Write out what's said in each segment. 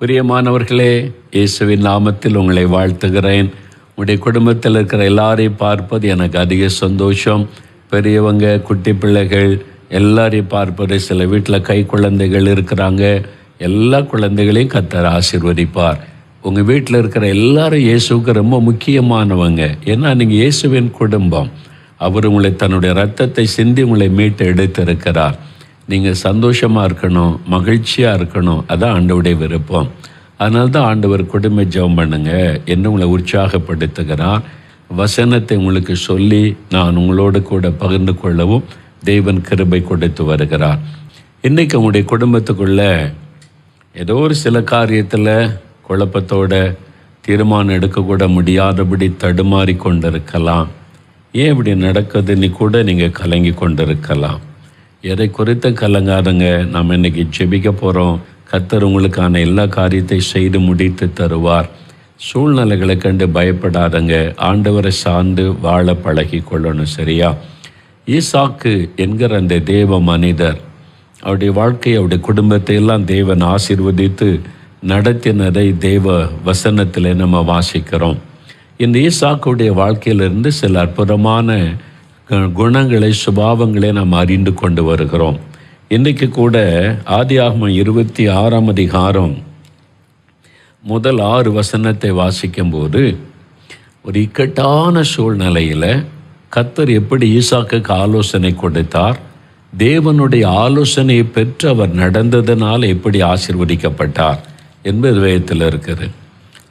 பிரியமானவர்களே, இயேசுவின் நாமத்தில் உங்களை வாழ்த்துகிறேன். உங்களுடைய குடும்பத்தில் இருக்கிற எல்லாரையும் பார்ப்பது எனக்கு அதிக சந்தோஷம். பெரியவங்க, குட்டி பிள்ளைகள் எல்லாரையும் பார்ப்பது. சில வீட்டில் கை குழந்தைகள் இருக்கிறாங்க. எல்லா குழந்தைகளையும் கர்த்தர் ஆசீர்வதிப்பார். உங்கள் வீட்டில் இருக்கிற எல்லாரும் இயேசுவுக்கு ரொம்ப முக்கியமானவங்க. ஏன்னா நீங்கள் இயேசுவின் குடும்பம். அவர் உங்களை தன்னுடைய இரத்தத்தை சிந்தி உங்களை மீட்டு எடுத்திருக்கிறார். நீங்கள் சந்தோஷமாக இருக்கணும், மகிழ்ச்சியாக இருக்கணும். அதான் ஆண்டவருடைய விருப்பம். அதனால தான் ஆண்டவர் குடும்ப ஜெபம் பண்ணுங்க என்று உங்களை உற்சாகப்படுத்துகிறார். வசனத்தை உங்களுக்கு சொல்லி நான் உங்களோடு கூட பகிர்ந்து கொள்ளவும் தேவன் கிருபை கொடுத்து வருகிறார். இன்றைக்கி உங்களுடைய குடும்பத்துக்குள்ள ஏதோ ஒரு சில காரியத்தில் குழப்பத்தோட தீர்மானம் எடுக்கக்கூட முடியாதபடி தடுமாறி கொண்டிருக்கலாம். ஏன் இப்படி நடக்குதுன்னு கூட நீங்கள் கலங்கி கொண்டிருக்கலாம். எதை குறித்த கலங்காதங்க. நாம் இன்றைக்கி ஜெபிக்க போகிறோம். கர்த்தர் உங்களுக்கான எல்லா காரியத்தை செய்து முடித்து தருவார். சூழ்நிலைகளை கண்டு பயப்படாதங்க. ஆண்டவரை சார்ந்து வாழ பழகி கொள்ளணும். சரியா? ஈசாக்கு என்கிற அந்த தேவ மனிதர், அவருடைய வாழ்க்கையை, அவருடைய குடும்பத்தை எல்லாம் தேவன் ஆசீர்வதித்து நடத்தினதை தேவ வசனத்தில் நம்ம வாசிக்கிறோம். இந்த ஈசாக்குடைய வாழ்க்கையிலிருந்து சில அற்புதமான குணங்களை, சுபாவங்களை நாம் அறிந்து கொண்டு வருகிறோம். இன்றைக்கு கூட ஆதியாகமம் 26 அதிகாரம் முதல் 6 வசனத்தை வாசிக்கும்போது, ஒரு இக்கட்டான சூழ்நிலையில் கர்த்தர் எப்படி ஈசாக்குக்கு ஆலோசனை கொடுத்தார், தேவனுடைய ஆலோசனையை பெற்று அவர் நடந்ததனால் எப்படி ஆசீர்வதிக்கப்பட்டார் என்பது வேதத்தில் இருக்குது.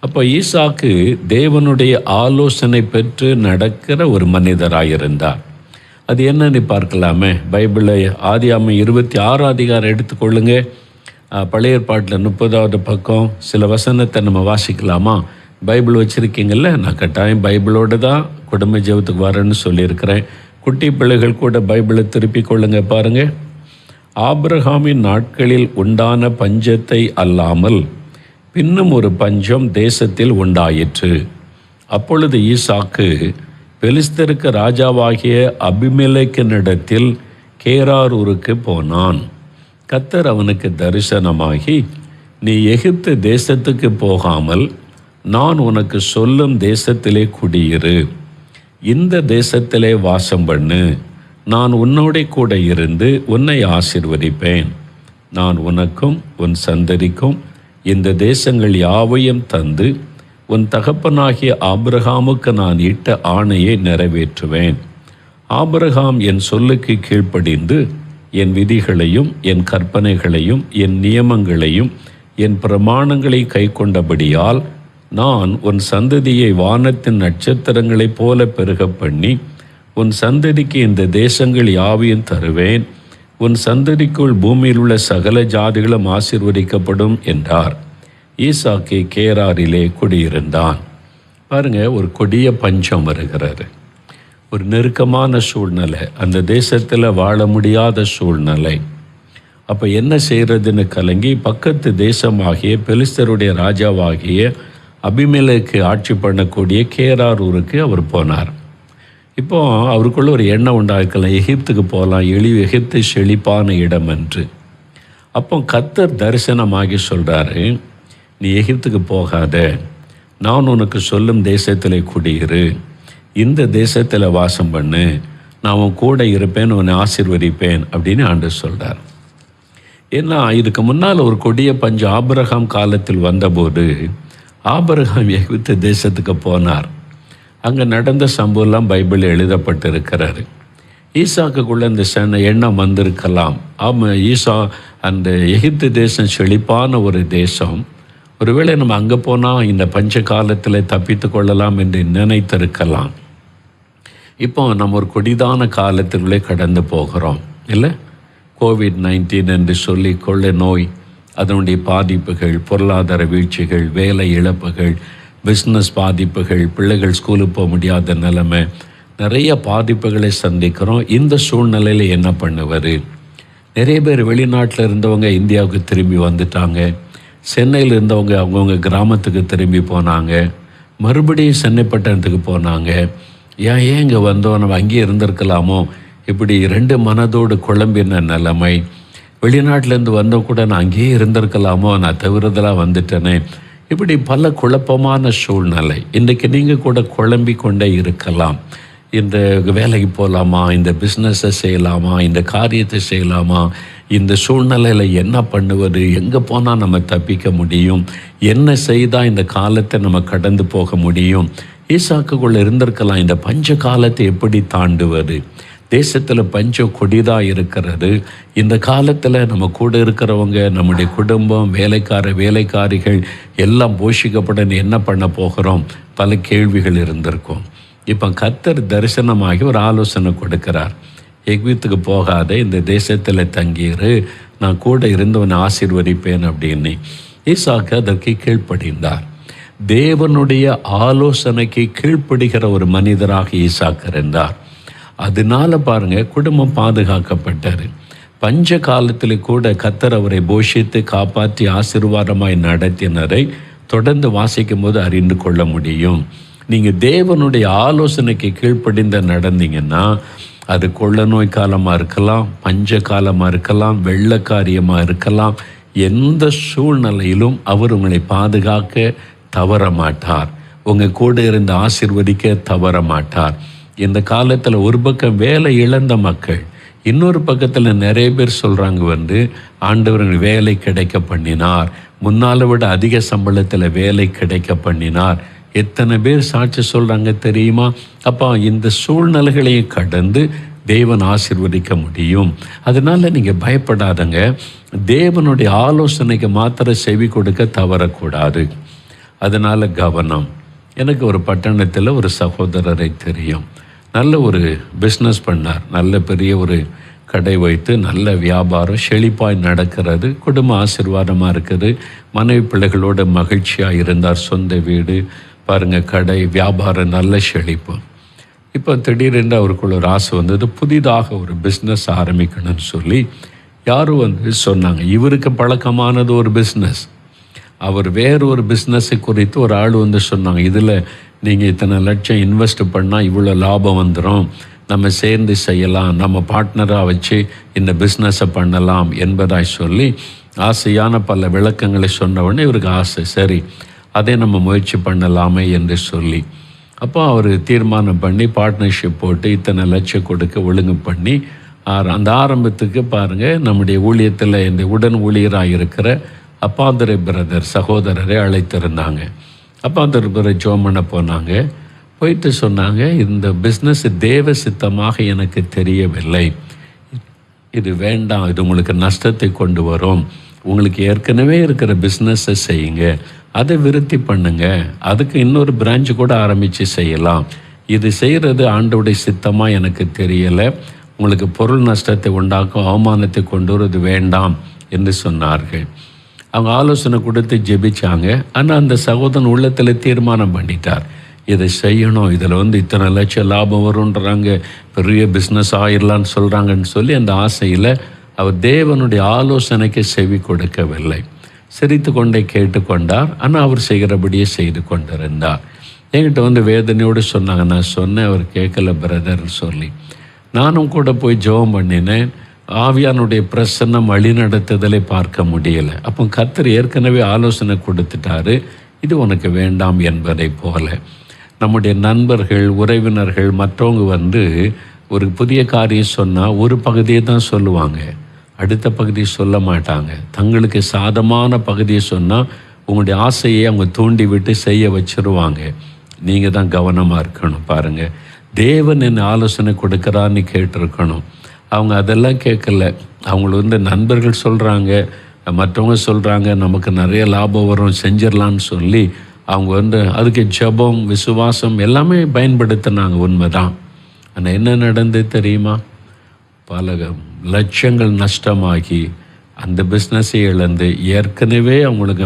அப்போ ஈசாக்கு தேவனுடைய ஆலோசனை பெற்று நடக்கிற ஒரு மனிதராயிருந்தார். அது என்னன்னு பார்க்கலாமே. பைபிளை ஆதியாகமம் 26 அதிகாரம் எடுத்துக்கொள்ளுங்க. பழைய ஏற்பாட்டில் 30வது பக்கம் சில வசனத்தை நம்ம வாசிக்கலாமா? பைபிள் வச்சுருக்கீங்கள்ல? நான் கட்டாயம் பைபிளோடு தான் குடும்ப ஜெபத்துக்கு வரேன்னு சொல்லியிருக்கிறேன். குட்டி பிள்ளைகள் கூட பைபிளை திருப்பி கொள்ளுங்க. பாருங்கள். ஆபிரகாமின் நாட்களில் உண்டான பஞ்சத்தை அல்லாமல் பின்னும் ஒரு பஞ்சம் தேசத்தில் உண்டாயிற்று. அப்பொழுது ஈசாக்கு பெலிஸ்தருக்கு ராஜாவாகிய அபிமெலேக்கினிடத்தில் கேராரூருக்கு போனான். கர்த்தர் அவனுக்கு தரிசனமாகி, நீ எகிப்து தேசத்துக்கு போகாமல் நான் உனக்கு சொல்லும் தேசத்திலே குடியிரு, இந்த தேசத்திலே வாசம் பண்ணு, நான் உன்னோட கூட இருந்து உன்னை ஆசீர்வதிப்பேன், நான் உனக்கும் உன் சந்ததிக்கும் இந்த தேசங்கள் யாவையும் தந்து உன் தகப்பனாகிய ஆபிரகாமுக்கு நான் இட்ட ஆணையை நிறைவேற்றுவேன். ஆபிரகாம் என் சொல்லுக்கு கீழ்ப்படிந்து என் விதிகளையும் என் கற்பனைகளையும் என் நியமங்களையும் என் பிரமாணங்களை கை கொண்டபடியால் நான் உன் சந்ததியை வானத்தின் நட்சத்திரங்களைப் போல பெருக பண்ணி உன் சந்ததிக்கு இந்த தேசங்கள் யாவையும் தருவேன், உன் சந்ததிக்குள் பூமியில் உள்ள சகல ஜாதிகளும் ஆசீர்வதிக்கப்படும் என்றார். ஈசாக்கு கேராரிலே குடியிருந்தான். பாருங்க, ஒரு கொடிய பஞ்சம் வருகிறது. ஒரு நெருக்கமான சூழ்நிலை, அந்த தேசத்தில் வாழ முடியாத சூழ்நிலை. அப்போ என்ன செய்கிறதுன்னு கலங்கி பக்கத்து தேசமாகிய பெலிஸ்தருடைய ராஜாவாகிய அபிமெலேக்கு ஆட்சி பண்ணக்கூடிய கேராரூருக்கு அவர் போனார். இப்போ அவருக்குள்ள ஒரு எண்ணம் உண்டாக்கலாம், எகிப்துக்கு போகலாம், எகிப்து செழிப்பான இடம் என்று. அப்போ கர்த்தர் தரிசனமாகி சொல்கிறாரு, நீ எகிப்துக்கு போகாத, நான் உனக்கு சொல்லும் தேசத்தில் குடியிரு, இந்த தேசத்தில் வாசம் பண்ணு, நான் உன் கூட இருப்பேன், உன்னை ஆசீர்வதிப்பேன் அப்படின்னு ஆண்டவர் சொல்கிறார். ஏன்னா இதுக்கு முன்னால் ஒரு கொடிய பஞ்சம் ஆபிரகாம் காலத்தில் வந்தபோது ஆபிரகாம் எகிப்து தேசத்துக்கு போனார். அங்கே நடந்த சம்பவம்லாம் பைபிளில் எழுதப்பட்டிருக்கிறாரு. ஈசாக்குக்குள்ளே இந்த எண்ணம் வந்திருக்கலாம். ஈசா அந்த எகிப்து தேசம் செழிப்பான ஒரு தேசம், ஒருவேளை நம்ம அங்கே போனால் இந்த பஞ்ச காலத்தில் தப்பித்து கொள்ளலாம் என்று நினைத்திருக்கலாம். இப்போ நம்ம ஒரு கொடிதான காலத்திற்குள்ளே கடந்து போகிறோம் இல்லை? COVID-19 என்று சொல்லி கொள்ளை நோய், அதனுடைய பாதிப்புகள், பொருளாதார வீழ்ச்சிகள், வேலை இழப்புகள், பிஸ்னஸ் பாதிப்புகள், பிள்ளைகள் ஸ்கூலுக்கு போக முடியாத நிலைமை, நிறைய பாதிப்புகளை சந்திக்கிறோம். இந்த சூழ்நிலையில் என்ன பண்ணுவார்? நிறைய பேர் வெளிநாட்டில் இருந்தவங்க இந்தியாவுக்கு திரும்பி வந்துட்டாங்க. சென்னையில் இருந்தவங்க அவங்கவுங்க கிராமத்துக்கு திரும்பி போனாங்க. மறுபடியும் சென்னை பட்டணத்துக்கு போனாங்க. ஏன் இங்கே வந்தோம், நம்ம அங்கேயே இருந்திருக்கலாமோ, இப்படி 2 மனதோடு குழம்பின நிலைமை. வெளிநாட்டிலேருந்து வந்த கூட நான் அங்கேயே இருந்திருக்கலாமோ, நான் தவிரதெல்லாம் வந்துட்டேனே. இப்படி பல குழப்பமான சூழ்நிலை. இன்றைக்கு நீங்கள் கூட குழம்பி கொண்டே இருக்கலாம். இந்த வேலைக்கு போகலாமா, இந்த பிஸ்னஸை செய்யலாமா, இந்த காரியத்தை செய்யலாமா, இந்த சூழ்நிலையில் என்ன பண்ணுவது, எங்கே போனால் நம்ம தப்பிக்க முடியும், என்ன செய்தால் இந்த காலத்தை நம்ம கடந்து போக முடியும். ஈசாக்குக்குள்ளே இருந்திருக்கலாம், இந்த பஞ்ச காலத்தை எப்படி தாண்டுவது, தேசத்தில் பஞ்சம் கொடிதாக இருக்கிறது, இந்த காலத்தில் நம்ம கூட இருக்கிறவங்க, நம்முடைய குடும்பம், வேலைக்காரிகள் எல்லாம் போஷிக்கப்பட என்ன பண்ண போகிறோம், பல கேள்விகள் இருந்திருக்கும். இப்போ கர்த்தர் தரிசனமாகி ஒரு ஆலோசனை கொடுக்கிறார். எகிப்துக்கு போகாத, இந்த தேசத்தில் தங்கியிரு, நான் கூட இருந்தவனை ஆசீர்வதிப்பேன் அப்படின்னு. ஈசாக்கு அதற்கு கீழ்ப்படிந்தார். தேவனுடைய ஆலோசனைக்கு கீழ்ப்படுகிற ஒரு மனிதராக ஈசாக்கு இருந்தார். அதனால பாருங்க, குடும்பம் பாதுகாக்கப்பட்டார். பஞ்ச காலத்தில் கூட கர்த்தர் அவரை போஷித்து காப்பாற்றி ஆசீர்வாதமாய் நடத்தினரை தொடர்ந்து வாசிக்கும் போது அறிந்து கொள்ள முடியும். நீங்கள் தேவனுடைய ஆலோசனைக்கு கீழ்ப்படிந்த நடந்தீங்கன்னா, அது கொள்ள நோய் காலமாக இருக்கலாம், பஞ்ச காலமாக இருக்கலாம், வெள்ளக்காரியமாக இருக்கலாம், எந்த சூழ்நிலையிலும் அவர் உங்களை பாதுகாக்க தவற மாட்டார். உங்கள் கூட இருந்து ஆசீர்வதிக்க தவற மாட்டார். இந்த காலத்தில் ஒரு பக்கம் வேலை இழந்த மக்கள், இன்னொரு பக்கத்தில் நிறைய பேர் சொல்கிறாங்க ஆண்டவர் வேலை கிடைக்க பண்ணினார், முன்னால் விட அதிக சம்பளத்தில் வேலை கிடைக்க பண்ணினார். எத்தனை பேர் சாட்சி சொல்கிறாங்க தெரியுமா? அப்போ இந்த சூழ்நிலைகளையும் கடந்து தேவன் ஆசீர்வதிக்க முடியும். அதனால் நீங்கள் பயப்படாதங்க. தேவனுடைய ஆலோசனைக்கு மாத்திரம் செவி கொடுக்க தவறக்கூடாது. அதனால் கவனம். எனக்கு ஒரு பட்டணத்தில் ஒரு சகோதரரை தெரியும். நல்ல ஒரு பிஸ்னஸ் பண்ணார். நல்ல பெரிய ஒரு கடை வைத்து நல்ல வியாபாரம் செழிப்பாய் நடக்கிறது. குடும்ப ஆசீர்வாதமாக இருக்குது. மனைவி பிள்ளைகளோட மகிழ்ச்சியாக இருந்தார். சொந்த வீடு பாருங்கள், கடை வியாபாரம் நல்ல செழிப்பு. இப்போ திடீரென்று அவருக்குள்ள ஒரு ஆசை வந்தது, புதிதாக ஒரு பிஸ்னஸ் ஆரம்பிக்கணும்னு சொல்லி யாரும் சொன்னாங்க. இவருக்கு பழக்கமானது ஒரு பிஸ்னஸ், அவர் வேறு ஒரு பிஸ்னஸை குறித்து ஒரு ஆள் சொன்னாங்க, இதில் நீங்கள் இத்தனை லட்சம் இன்வெஸ்ட் பண்ணால் இவ்வளோ லாபம் வந்துடும், நம்ம சேர்ந்து செய்யலாம், நம்ம பார்ட்னராக வச்சு இந்த பிஸ்னஸை பண்ணலாம் என்பதாய் சொல்லி ஆசையான பல விளக்கங்களை சொன்னவுடனே இவருக்கு ஆசை, சரி அதை நம்ம முயற்சி பண்ணலாமே என்று சொல்லி அப்போ அவர் தீர்மானம் பண்ணி பார்ட்னர்ஷிப் போட்டு இத்தனை லட்சம் கொடுக்க ஒழுங்கு பண்ணி அந்த ஆரம்பத்துக்கு பாருங்கள், நம்முடைய ஊழியத்தில் இந்த உடன் ஊழியராக இருக்கிற அப்பாதுரை பிரதர் சகோதரரை அழைத்திருந்தாங்க. அப்பாதுரை பிரதர் ஜோம் பண்ண போனாங்க. போயிட்டு சொன்னாங்க, இந்த பிஸ்னஸ் தேவ சித்தமாக எனக்கு தெரியவில்லை, இது வேண்டாம், இது உங்களுக்கு நஷ்டத்தை கொண்டு வரும், உங்களுக்கு ஏற்கனவே இருக்கிற பிஸ்னஸை செய்யுங்க, அதை விருத்தி பண்ணுங்க, அதுக்கு இன்னொரு பிரான்ச்சு கூட ஆரம்பித்து செய்யலாம், இது செய்கிறது ஆண்டோடைய சித்தமாக எனக்கு தெரியலை, உங்களுக்கு பொருள் நஷ்டத்தை உண்டாக்கும் அவமானத்தை கொண்டு வருவது வேண்டாம் என்று சொன்னார்கள். அவங்க ஆலோசனை கொடுத்து ஜெபிச்சாங்க. ஆனால் அந்த சகோதரன் உள்ளத்தில் தீர்மானம் பண்ணிட்டார், இதை செய்யணும், இதில் இத்தனை லட்சம் லாபம் வரும்ன்றாங்க, பெரிய பிஸ்னஸ் ஆயிடலான்னு சொல்கிறாங்கன்னு சொல்லி அந்த ஆசையில் அவர் தேவனுடைய ஆலோசனைக்கு செவி கொடுக்கவில்லை. சிரித்து கொண்டே கேட்டுக்கொண்டார். ஆனால் அவர் செய்கிறபடியே செய்து கொண்டிருந்தார். என்கிட்ட வேதனையோடு சொன்னாங்க, நான் சொன்னேன், அவர் கேட்கல பிரதர் சொல்லி. நானும் கூட போய் ஜெபம் பண்ணினேன். ஆவியானுடைய பிரசன்னம் வழிநடத்துதலை பார்க்க முடியலை. அப்போ கர்த்தர் ஏற்கனவே ஆலோசனை கொடுத்துட்டாரு, இது உனக்கு வேண்டாம் என்பதை போல. நம்முடைய நண்பர்கள், உறவினர்கள், மற்றவங்க ஒரு புதிய காரியம் சொன்னால் ஒரு பகுதியை தான் சொல்லுவாங்க, அடுத்த பகுதியை சொல்ல மாட்டாங்க. தங்களுக்கு சாதமான பகுதியை சொன்னால் உங்களுடைய ஆசையை அவங்க தூண்டி விட்டு செய்ய வச்சுருவாங்க. நீங்கள் தான் கவனமாக இருக்கணும். பாருங்கள், தேவன் என்ன ஆலோசனை கொடுக்குறான்னு கேட்டிருக்கணும். அவங்க அதெல்லாம் கேட்கல. அவங்களுக்கு நண்பர்கள் சொல்கிறாங்க, மற்றவங்க சொல்கிறாங்க, நமக்கு நிறைய லாபம் வரும், செஞ்சிடலான்னு சொல்லி அவங்க அதுக்கு ஜெபம், விசுவாசம் எல்லாமே பயன்படுத்தினாங்க. உண்மைதான். ஆனால் என்ன நடந்தது தெரியுமா? பல லட்சங்கள் நஷ்டமாகி அந்த பிஸ்னஸை இழந்து, ஏற்கனவே அவங்களுக்கு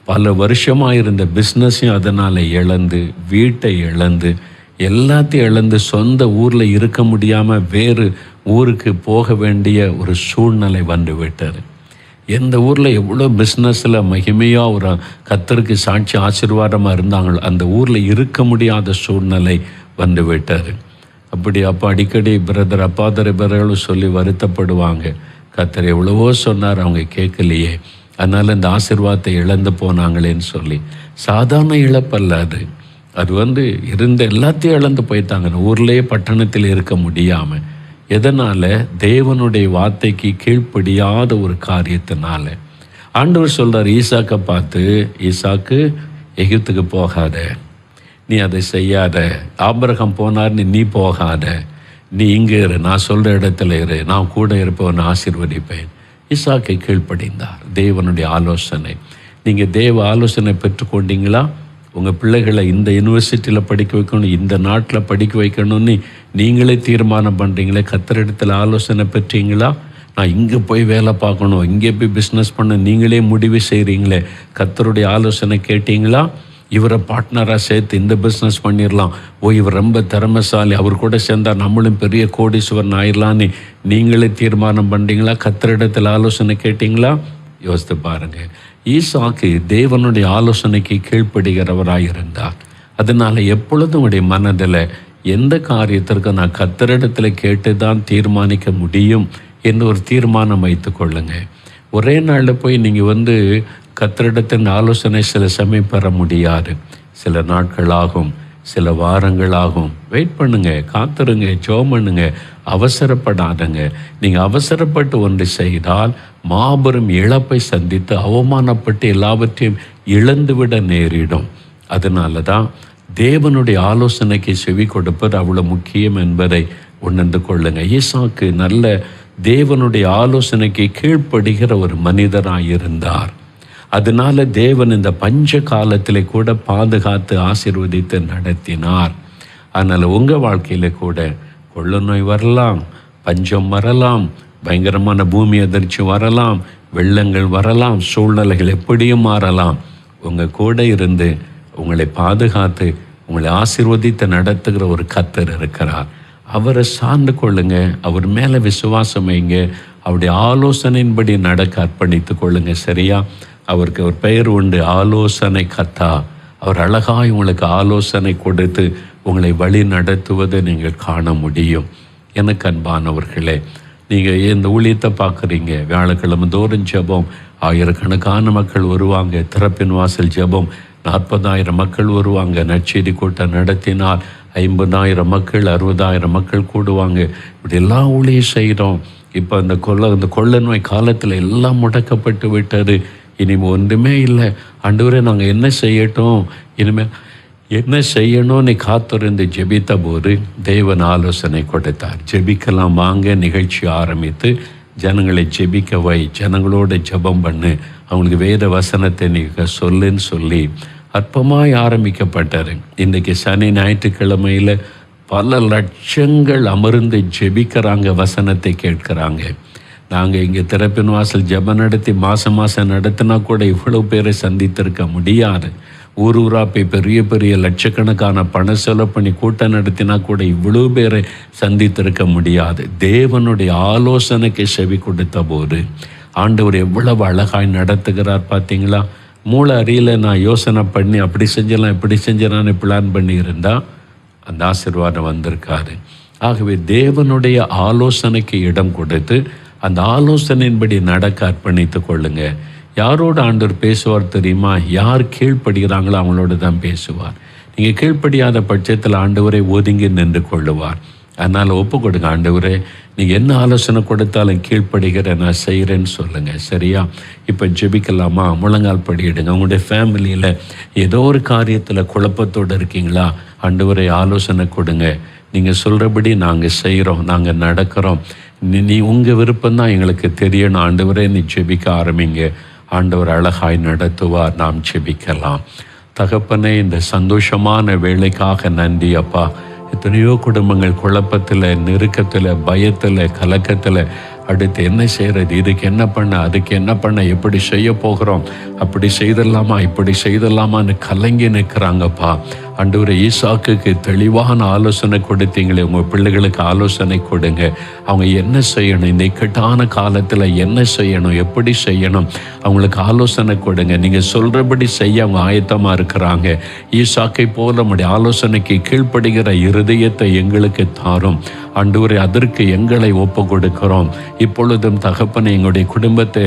பல வருஷமாக இருந்த பிஸ்னஸையும் அதனால் இழந்து, வீட்டை இழந்து, எல்லாத்தையும் இழந்து, சொந்த ஊரில் இருக்க முடியாமல் வேறு ஊருக்கு போக வேண்டிய ஒரு சூழ்நிலை வந்து விட்டார். எந்த ஊரில் எவ்வளோ பிஸ்னஸில் மகிமையாக ஒரு கர்த்தருக்கு சாட்சி ஆசீர்வாதமாக இருந்தாங்களோ அந்த ஊரில் இருக்க முடியாத சூழ்நிலை வந்து விட்டார். அப்போ அடிக்கடி பிரதர் அப்பாதரை பிரதர்களும் சொல்லி வருத்தப்படுவாங்க. கர்த்தர் எவ்வளவோ சொன்னார், அவங்க கேட்கலையே, அதனால் இந்த ஆசீர்வாதத்தை இழந்து போனாங்களேன்னு சொல்லி. சாதாரண இழப்பல்ல அது. அது இருந்த எல்லாத்தையும் இழந்து போயிட்டாங்க. ஊர்லேயே பட்டணத்தில் இருக்க முடியாமல். எதனால்? தேவனுடைய வார்த்தைக்கு கீழ்ப்படியாத ஒரு காரியத்தினால. ஆண்டவர் சொல்கிறார் ஈசாக்கை பார்த்து, ஈசாக்கு, எகிப்துக்கு போகாத, நீ அதை செய்யாத. ஆபிரகாம் போனார்னு நீ போகாத, நீ இங்கே இரு, நான் சொல்கிற இடத்துல இரு, நான் கூட இருப்பவன் ஆசீர்வதிப்பேன். ஈசாக்கை கீழ்ப்படிந்தார். தேவனுடைய ஆலோசனை. நீங்கள் தேவ ஆலோசனை பெற்றுக்கொண்டீங்களா? உங்கள் பிள்ளைகளை இந்த யூனிவர்சிட்டியில் படிக்க வைக்கணும், இந்த நாட்டில் படிக்க வைக்கணும்னு நீங்களே தீர்மானம் பண்ணுறீங்களே, கர்த்தரிடத்தில் ஆலோசனை பெற்றீங்களா? நான் இங்கே போய் வேலை பார்க்கணும், இங்கே போய் பிஸ்னஸ் பண்ண நீங்களே முடிவு செய்கிறீங்களே, கர்த்தருடைய ஆலோசனை கேட்டீங்களா? இவரை பார்ட்னராக சேர்த்து இந்த பிஸ்னஸ் பண்ணிடலாம், இவர் ரொம்ப திறமைசாலி, அவர் கூட சேர்ந்தால் நம்மளும் பெரிய கோடீஸ்வரன் ஆயிடலான்னு நீங்களே தீர்மானம் பண்ணுறீங்களா? கர்த்தரிடத்தில் ஆலோசனை கேட்டிங்களா? யோசித்து பாருங்கள். ஈசாக்கு தேவனுடைய ஆலோசனைக்கு கீழ்ப்படுகிறவராயிருந்தார். அதனால் எப்பொழுதும் உடைய மனதில் எந்த காரியத்திற்கு நான் கர்த்தரிடத்தில் கேட்டு தான் தீர்மானிக்க முடியும் என்று ஒரு தீர்மானம் வைத்து கொள்ளுங்க. ஒரே நாளில் போய் நீங்கள் கர்த்தரிடத்தின் ஆலோசனை சில சமயம் பெற முடியாது. சில நாட்கள் ஆகும், சில வாரங்கள் ஆகும். வெயிட் பண்ணுங்க, காத்துருங்க, ஜெபம் பண்ணுங்க, அவசரப்படாதங்க. நீங்கள் அவசரப்பட்டு ஒன்று செய்தால் மாபெரும் இழப்பை சந்தித்து அவமானப்பட்டு எல்லாவற்றையும் இழந்துவிட நேரிடும். அதனால தான் தேவனுடைய ஆலோசனைக்கு செவி கொடுப்பது அவ்வளோ முக்கியம் என்பதை உணர்ந்து கொள்ளுங்க. ஈசாக்கு நல்ல தேவனுடைய ஆலோசனைக்கு கீழ்ப்படுகிற ஒரு மனிதராக இருந்தார். அதனால தேவன் இந்த பஞ்ச காலத்தில் கூட பாதுகாத்து ஆசீர்வதித்து நடத்தினார். அதனால் உங்கள் வாழ்க்கையில் கூட கொள்ள நோய் வரலாம், பஞ்சம் வரலாம், பயங்கரமான பூமி அதிர்ச்சி வரலாம், வெள்ளங்கள் வரலாம், சூழ்நிலைகள் எப்படியும் மாறலாம். உங்கள் கூட இருந்து உங்களை பாதுகாத்து உங்களை ஆசீர்வதித்து நடத்துகிற ஒரு கர்த்தர் இருக்கிறார். அவரை சார்ந்து கொள்ளுங்க, அவர் மேலே விசுவாசம் வைங்க, அவருடைய ஆலோசனையின்படி நடக்க அர்ப்பணித்து கொள்ளுங்க. சரியா? அவருக்கு ஒரு பெயர் உண்டு, ஆலோசனை கர்த்தா. அவர் அழகாய் உங்களுக்கு ஆலோசனை கொடுத்து உங்களை வழி நடத்துவதை நீங்கள் காண முடியும். எனக்கு அன்பானவர்களே, நீங்கள் இந்த ஊழியத்தை பார்க்குறீங்க, வியாழக்கிழமை தோறும் ஜெபம், ஆயிரக்கணக்கான மக்கள் வருவாங்க. திறப்பின் வாசல் ஜெபம், 40,000 மக்கள் வருவாங்க. நற்செய்தி கூட்டம் நடத்தினால் 50,000 மக்கள், 60,000 மக்கள் கூடுவாங்க. இப்படி எல்லா ஊழியம் செய்கிறோம். இப்போ இந்த கொள்ள நோய் காலத்தில் எல்லாம் முடக்கப்பட்டு விட்டது. இனிமேல் ஒன்றுமே இல்லை. ஆண்டவரே, நாங்கள் என்ன செய்யட்டும், இனிமேல் என்ன செய்யணும்னு காத்திருந்து ஜெபித்த போது தேவன் ஆலோசனை கொடுத்தார். ஜெபிக்கலாம் வாங்க, நிகழ்ச்சி ஆரம்பித்து ஜனங்களை ஜெபிக்க வை, ஜனங்களோட ஜெபம் பண்ணு, அவங்களுக்கு வேத வசனத்தை நீங்கள் சொல்லுன்னு சொல்லி அற்பமாய் ஆரம்பிக்கப்பட்டார். இன்றைக்கி சனி ஞாயிற்றுக்கிழமையில் பல லட்சங்கள் அமர்ந்து ஜெபிக்கிறாங்க, வசனத்தை கேட்குறாங்க. நாங்கள் இங்கே திறப்பின் வாசல் ஜெபம் நடத்தி மாதம் நடத்தினா கூட இவ்வளோ பேரை சந்தித்திருக்க முடியாது. ஊராக போய் பெரிய பெரிய லட்சக்கணக்கான பணம் செலவு பண்ணி கூட்டம் நடத்தினா கூட இவ்வளோ பேரை சந்தித்திருக்க முடியாது. தேவனுடைய ஆலோசனைக்கு செவி கொடுத்த போது ஆண்டவர் எவ்வளவு அழகாய் நடத்துகிறார் பார்த்தீங்களா? மூளை அறியல நான் யோசனை பண்ணி அப்படி செஞ்சலாம் இப்படி செஞ்சலான்னு பிளான் பண்ணியிருந்தா அந்த ஆசீர்வாதம் வந்திருக்காரு. ஆகவே தேவனுடைய ஆலோசனைக்கு இடம் கொடுத்து அந்த ஆலோசனையின்படி நடக்க அர்ப்பணித்து கொள்ளுங்க. யாரோட ஆண்டவர் பேசுவார் தெரியுமா? யார் கீழ்ப்படுகிறாங்களோ அவங்களோட தான் பேசுவார். நீங்கள் கீழ்ப்படியாத பட்சத்தில் ஆண்டவரை ஒதுங்கி நின்று கொள்ளுவார். அதனால் ஒப்பு கொடுங்க, ஆண்டவரே நீங்கள் என்ன ஆலோசனை கொடுத்தாலும் கீழ்ப்படுகிற நான் செய்கிறேன்னு சொல்லுங்கள். சரியா? இப்போ ஜெபிக்கலாமா? முழங்கால் படியிடுங்க. உங்களுடைய ஃபேமிலியில் ஏதோ ஒரு காரியத்தில் குழப்பத்தோடு இருக்கீங்களா? ஆண்டவரை ஆலோசனை கொடுங்க. நீங்கள் சொல்கிறபடி நாங்கள் செய்கிறோம், நாங்கள் நடக்கிறோம். நீ உங்கள் விருப்பம்தான் எங்களுக்கு தெரியணும். ஆண்டவரே நீ ஜெபிக்க ஆரம்பிங்க. ஆண்டவர் அழகாய் நடத்துவார். நாம் ஜெபிக்கலாம். தகப்பனே, இந்த சந்தோஷமான வேலைக்காக நன்றி அப்பா. எத்தனையோ குடும்பங்கள் குழப்பத்தில், நெருக்கத்தில், பயத்தில், கலக்கத்தில், அடுத்து என்ன செய்கிறது, இதுக்கு என்ன பண்ண, அதுக்கு என்ன பண்ண, எப்படி செய்ய போகிறோம், அப்படி செய்திடலாமா இப்படி செய்திடலாமான்னு கலங்கி நிற்கிறாங்கப்பா. ஆண்டவரே, ஈசாக்குக்கு தெளிவான ஆலோசனை கொடுத்தீங்களே, உங்கள் பிள்ளைகளுக்கு ஆலோசனை கொடுங்க. அவங்க என்ன செய்யணும், இந்த இக்கட்டான காலத்தில் என்ன செய்யணும், எப்படி செய்யணும், அவங்களுக்கு ஆலோசனை கொடுங்க. நீங்கள் சொல்கிறபடி செய்ய அவங்க ஆயத்தமாக இருக்கிறாங்க. ஈசாக்கை போல நம்முடைய ஆலோசனைக்கு கீழ்ப்படுகிற இருதயத்தை எங்களுக்கு தாரும் ஆண்டவரே. அதற்கு எங்களை ஒப்பு கொடுக்கிறோம். இப்பொழுதும் தகப்பனை, எங்களுடைய குடும்பத்தை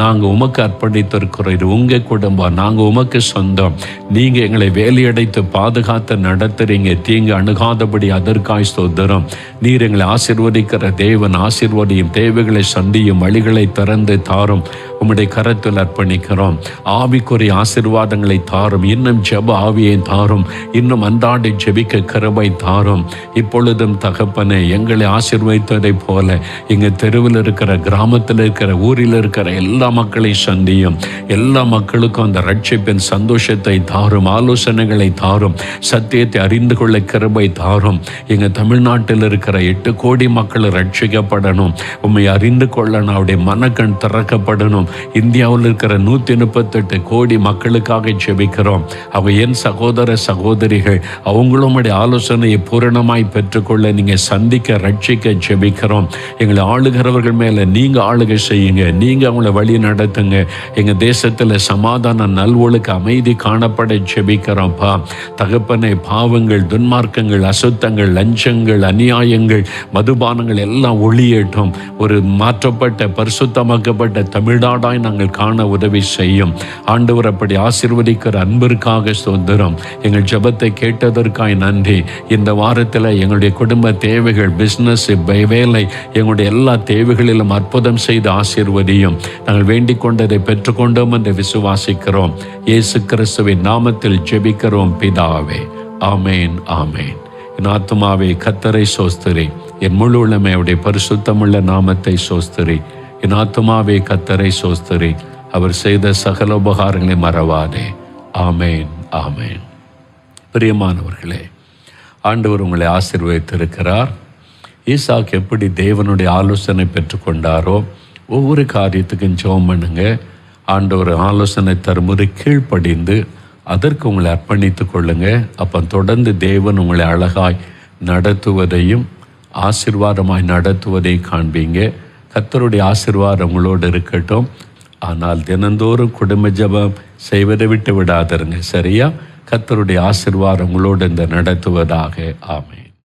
நாங்கள் உமக்கு அர்ப்பணித்திருக்கிறோம். இது உங்கள் குடும்பம், நாங்கள் உமக்கு சொந்தம். நீங்கள் எங்களை வேலையடைத்து பாதுகாத்து நடத்துறீங்க. தீங்கு அணுகாதபடி அதற்காய் ஸ்தோத்திரம். நீர் எங்களை ஆசீர்வதிக்கிற தேவன். ஆசீர்வதியும், தேவைகளை சந்தியும், வழிகளை திறந்து தாரும். உம்முடைய கரத்தில் அர்ப்பணிக்கிறோம். ஆவிக்குரிய ஆசீர்வாதங்களை தாரும். இன்னும் ஜெப ஆவியை தாரும். இன்னும் அன்றாட ஜெபிக்க கிருபை தாரும். இப்பொழுதும் தகப்பனை, எங்களை ஆசீர்வதித்ததைப் போல எங்கள் தெருவில் இருக்கிற, கிராமத்தில் இருக்கிற, ஊரில் இருக்கிற எல்லா மக்களையும் சந்தியும். எல்லா மக்களுக்கும் அந்த ரட்சிப்பின் சந்தோஷத்தை தாரும். ஆலோசனைகளை தாரும். சத்தியத்தை அறிந்து கொள்ள கிருபை தாரும். எங்கள் தமிழ்நாட்டில் இருக்கிற 8 கோடி மக்கள் ரட்சிக்கப்படணும். உம்மை அறிந்து கொள்ளணும். அவருடைய மனக்கண் திறக்கப்படணும். இந்தியாவில் இருக்கிற 138 கோடி மக்களுக்காக ஜெபிக்கிறோம். அவங்க என் சகோதர சகோதரிகள், அவங்களும் ஆலோசனையை பூரணமாய் பெற்றுக்கொள்ள நீங்கள் சந்திக்க, ரட்சிக்க ஜெபிக்கிறோம். எங்களை ஆளுகிறவர்கள் மேலே நீங்கள் ஆளுகை செய்யுங்க. நீங்கள் அவங்கள வழி நடத்துங்க. எங்கள் தேசத்தில் சமாதான, நல்வொழுக்க, அமைதி காணப்பட ஜெபிக்கிறோம்ப்பா. தகப்பனை, பாவங்கள், துன்மார்க்கங்கள், அசுத்தங்கள், லஞ்சங்கள், அநியாயங்கள், மதுபானங்கள் எல்லாம் ஒளியேற்றும். ஒரு மாற்றப்பட்ட, பரிசுத்தமாக்கப்பட்ட தமிழ்நாடாய் நாங்கள் காண உதவி செய்யும். ஆண்டவர் அப்படி ஆசீர்வதிக்கிற அன்பிற்காக ஸ்தோத்திரம். எங்கள் ஜெபத்தை கேட்டதற்காய் நன்றி. இந்த வாரத்தில் எங்களுடைய குடும்ப தேவைகள், பிஸ்னஸ், வேலை, எங்களுடைய எல்லா தேவைகளிலும் அற்புதம் செய்து ஆசீர்வதியும். நாங்கள் வேண்டிக் கொண்டதை பெற்றுக்கொண்டோம் என்று விசுவாசிக்கிறோம். இயேசு கிறிஸ்துவின் நாமத்தில் ஜெபிக்கிறோம் பிதாவே. ஆமேன், ஆமேன். என் ஆத்துமாவே கர்த்தரை சோஸ்திரி, என் முழு உள்ளமே அவருடைய பரிசுத்தமுள்ள நாமத்தை சோஸ்திரி. என் ஆத்துமாவே கர்த்தரை சோஸ்திரி, அவர் செய்த சகல உபகாரங்களை மறவாதே. ஆமேன், ஆமேன். பிரியமானவர்களே, ஆண்டவர் உங்களை ஆசீர்வதித்திருக்கிறார். ஈசாக்கு எப்படி தேவனுடைய ஆலோசனை பெற்றுக்கொண்டாரோ, ஒவ்வொரு காரியத்துக்கும் ஜெபம் பண்ணுங்க. ஆண்டவர் ஆலோசனை தருமுறை கீழ்ப்படிந்து அதற்கு உங்களை அர்ப்பணித்து கொள்ளுங்க. அப்போ தொடர்ந்து தேவன் உங்களை அழகாய் நடத்துவதையும் ஆசீர்வாதமாய் நடத்துவதையும் காண்பீங்க. கர்த்தருடைய ஆசீர்வாதம் உங்களோடு இருக்கட்டும். ஆனால் தினந்தோறும் குடும்ப ஜெபம் செய்வதை விட்டு விடாதருங்க, சரியா? கர்த்தருடைய ஆசீர்வாதம் உங்களோடு இந்த நடத்துவதாக. ஆமென்.